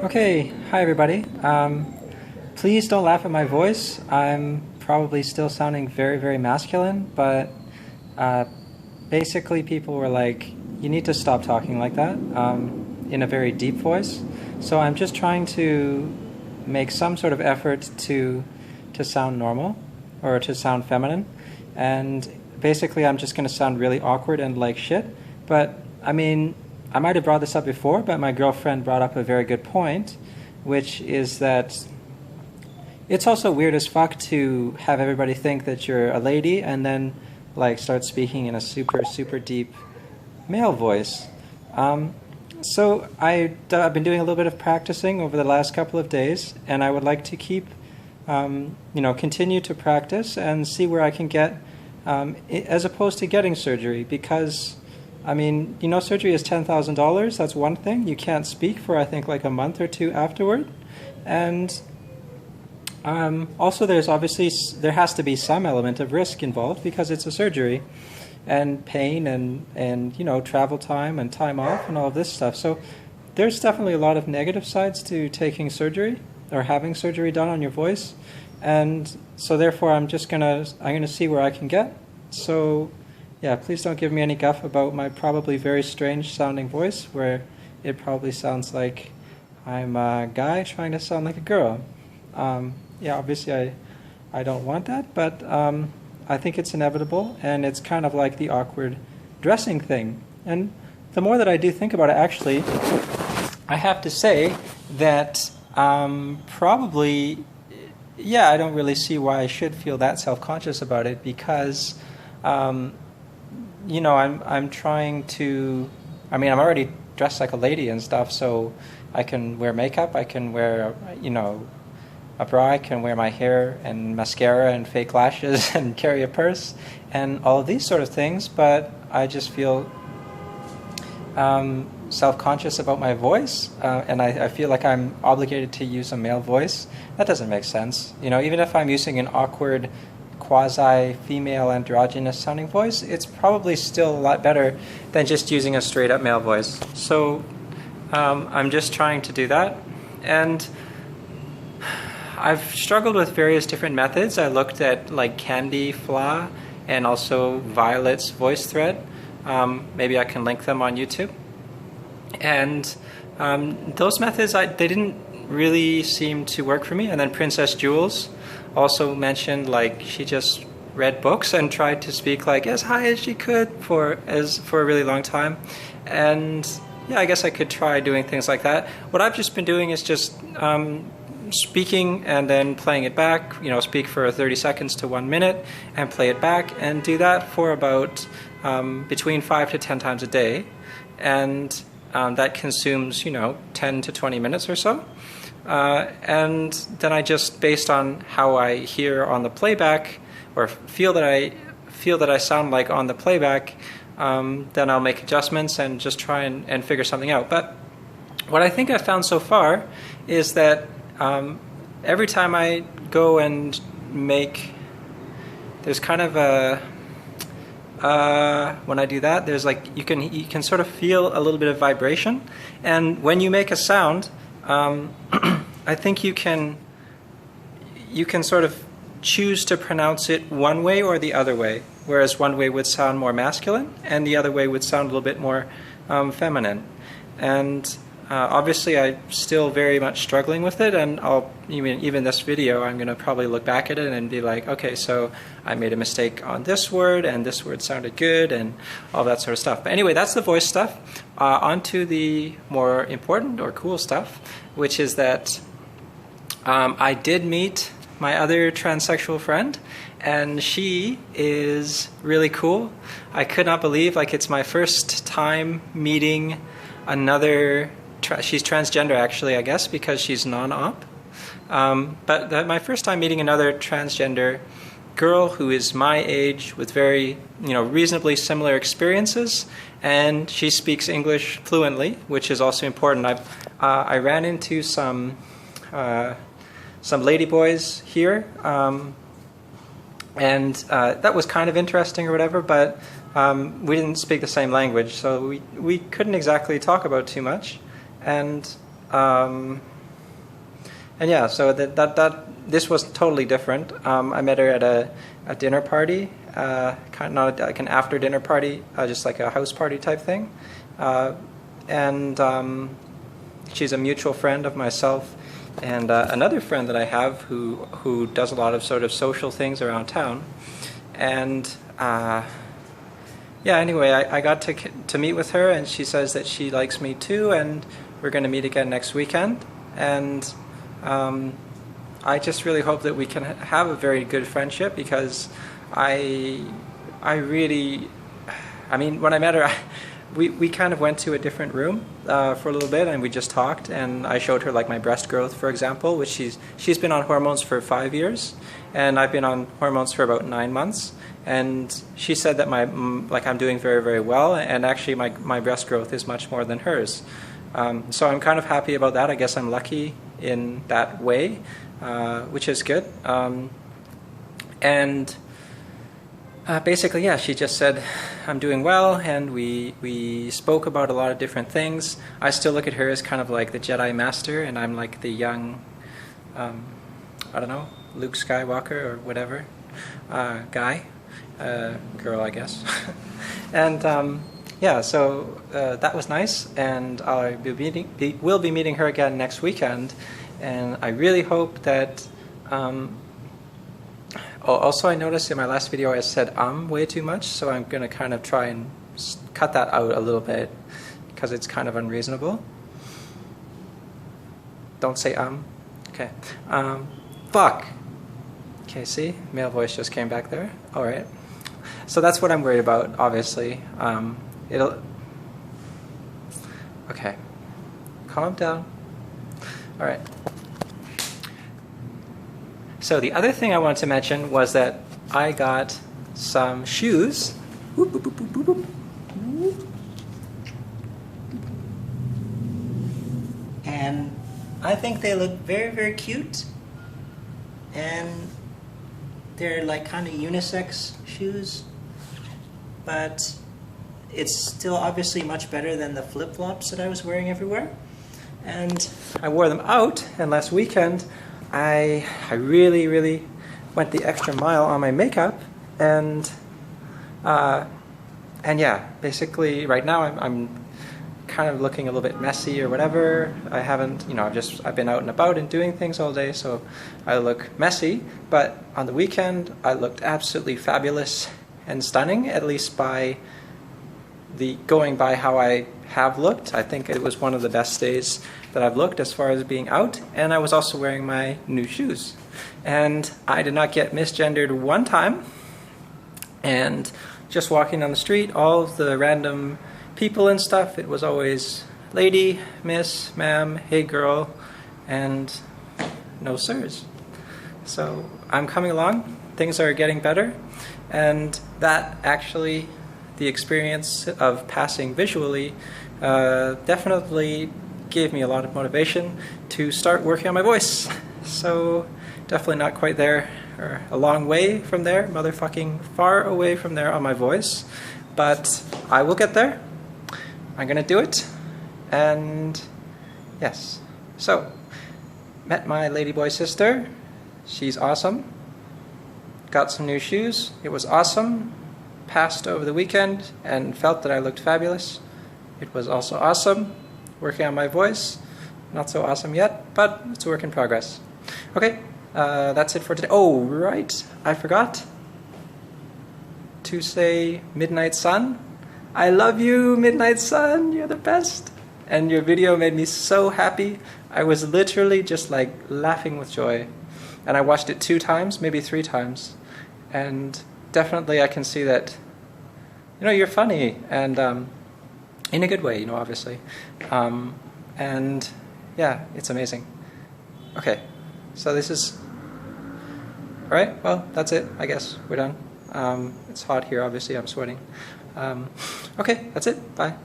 Okay, hi everybody. Please don't laugh at my voice. I'm probably still sounding very, very masculine, but uh, basically people were like, you need to stop talking like that in a very deep voice. So I'm just trying to make some sort of effort to sound normal or to sound feminine. And basically I'm just going to sound really awkward and like shit. But I mean, I might have brought this up before, but my girlfriend brought up a very good point, which is that it's also weird as fuck to have everybody think that you're a lady and then like start speaking in a super, super deep male voice. So I've been doing a little bit of practicing over the last couple of days, and I would like to keep, continue to practice and see where I can get, as opposed to getting surgery, because I mean, surgery is $10,000. That's one thing. You can't speak for, I think, like a month or two afterward. And also there has to be some element of risk involved because it's a surgery and pain and travel time and time off and all of this stuff. So there's definitely a lot of negative sides to taking surgery or having surgery done on your voice. And so therefore I'm gonna see where I can get. So yeah, please don't give me any guff about my probably very strange sounding voice, where it probably sounds like I'm a guy trying to sound like a girl. Yeah, obviously I don't want that, but I think it's inevitable, and it's kind of like the awkward dressing thing. And the more that I do think about it, actually, I have to say that probably, yeah, I don't really see why I should feel that self-conscious about it, because I'm trying to, I'm already dressed like a lady and stuff, so I can wear makeup, I can wear, a bra, I can wear my hair and mascara and fake lashes and carry a purse and all of these sort of things, but I just feel self-conscious about my voice, and I feel like I'm obligated to use a male voice. That doesn't make sense. Even if I'm using an awkward quasi-female androgynous sounding voice, it's probably still a lot better than just using a straight-up male voice. So I'm just trying to do that, and I've struggled with various different methods. I looked at like Candy Fla and also Violet's voice thread. Maybe I can link them on YouTube. And those methods, they didn't really seem to work for me. And then Princess Jules also mentioned like she just read books and tried to speak like as high as she could for a really long time. And yeah, I guess I could try doing things like that. What I've just been doing is just speaking and then playing it back, speak for 30 seconds to 1 minute and play it back, and do that for about between 5 to 10 times a day. And that consumes, 10 to 20 minutes or so. And then I just, based on how I hear on the playback, or feel that I sound like on the playback, then I'll make adjustments and just try and figure something out. But what I think I've found so far is that every time I go and there's kind of when I do that, there's like you can sort of feel a little bit of vibration, and when you make a sound, I think you can sort of choose to pronounce it one way or the other way, whereas one way would sound more masculine and the other way would sound a little bit more feminine. And obviously I'm still very much struggling with it, and even this video I'm going to probably look back at it and be like, okay, so I made a mistake on this word and this word sounded good and all that sort of stuff. But anyway, that's the voice stuff. On to the more important or cool stuff, which is that I did meet my other transsexual friend, and she is really cool. I could not believe, it's my first time meeting another, she's transgender actually, I guess, because she's non-op. But my first time meeting another transgender girl who is my age with very, reasonably similar experiences, and she speaks English fluently, which is also important. I ran into some ladyboys here, and that was kind of interesting or whatever, but we didn't speak the same language, so we couldn't exactly talk about too much. And And yeah, so this was totally different. I met her at a dinner party, kind of not like an after dinner party, just like a house party type thing. And she's a mutual friend of myself and another friend that I have who does a lot of sort of social things around town. And yeah, anyway, I got to meet with her, and she says that she likes me too, and we're going to meet again next weekend. And I just really hope that we can have a very good friendship, because I really, I mean, when I met her, we kind of went to a different room for a little bit, and we just talked, and I showed her like my breast growth, for example, which she's been on hormones for 5 years, and I've been on hormones for about 9 months, and she said that I'm doing very, very well, and actually my breast growth is much more than hers. So I'm kind of happy about that. I guess I'm lucky in that way, which is good. And basically, yeah, she just said I'm doing well, and we spoke about a lot of different things. I still look at her as kind of like the Jedi Master, and I'm like the young, I don't know, Luke Skywalker or whatever, guy, girl, I guess. And yeah, so that was nice, and we'll be meeting her again next weekend, and I really hope that. Also, I noticed in my last video I said way too much, so I'm going to kind of try and cut that out a little bit, because it's kind of unreasonable. Don't say Okay. Fuck. Okay, see? Male voice just came back there. Alright. So that's what I'm worried about, obviously. Okay. Calm down. Alright. So the other thing I wanted to mention was that I got some shoes. Whoop, whoop, whoop, whoop, whoop, whoop. And I think they look very, very cute. And they're like kind of unisex shoes. But it's still obviously much better than the flip-flops that I was wearing everywhere. And I wore them out, and last weekend I really, really went the extra mile on my makeup, and yeah, basically right now I'm kind of looking a little bit messy or whatever. I haven't, I've been out and about and doing things all day, so I look messy, but on the weekend I looked absolutely fabulous and stunning, at least going by how I have looked. I think it was one of the best days that I've looked as far as being out, and I was also wearing my new shoes. And I did not get misgendered one time, and just walking on the street, all of the random people and stuff, it was always lady, miss, ma'am, hey girl, and no sirs. So I'm coming along, things are getting better, and that actually, the experience of passing visually definitely gave me a lot of motivation to start working on my voice. So definitely not quite there, or a long way from there, motherfucking far away from there on my voice, but I will get there. I'm gonna do it, and yes. So, met my ladyboy sister. She's awesome. Got some new shoes. It was awesome. Passed over the weekend and felt that I looked fabulous. It was also awesome. Working on my voice. Not so awesome yet, but it's a work in progress. Okay, that's it for today. Oh, right, I forgot to say Midnight Sun. I love you, Midnight Sun. You're the best. And your video made me so happy. I was literally just like laughing with joy. And I watched it 2 times, maybe 3 times. And definitely I can see that, you're funny, and in a good way, obviously. And yeah, it's amazing. Okay, so this is, all right, well, that's it, I guess. We're done. It's hot here, obviously, I'm sweating. Okay, that's it, bye.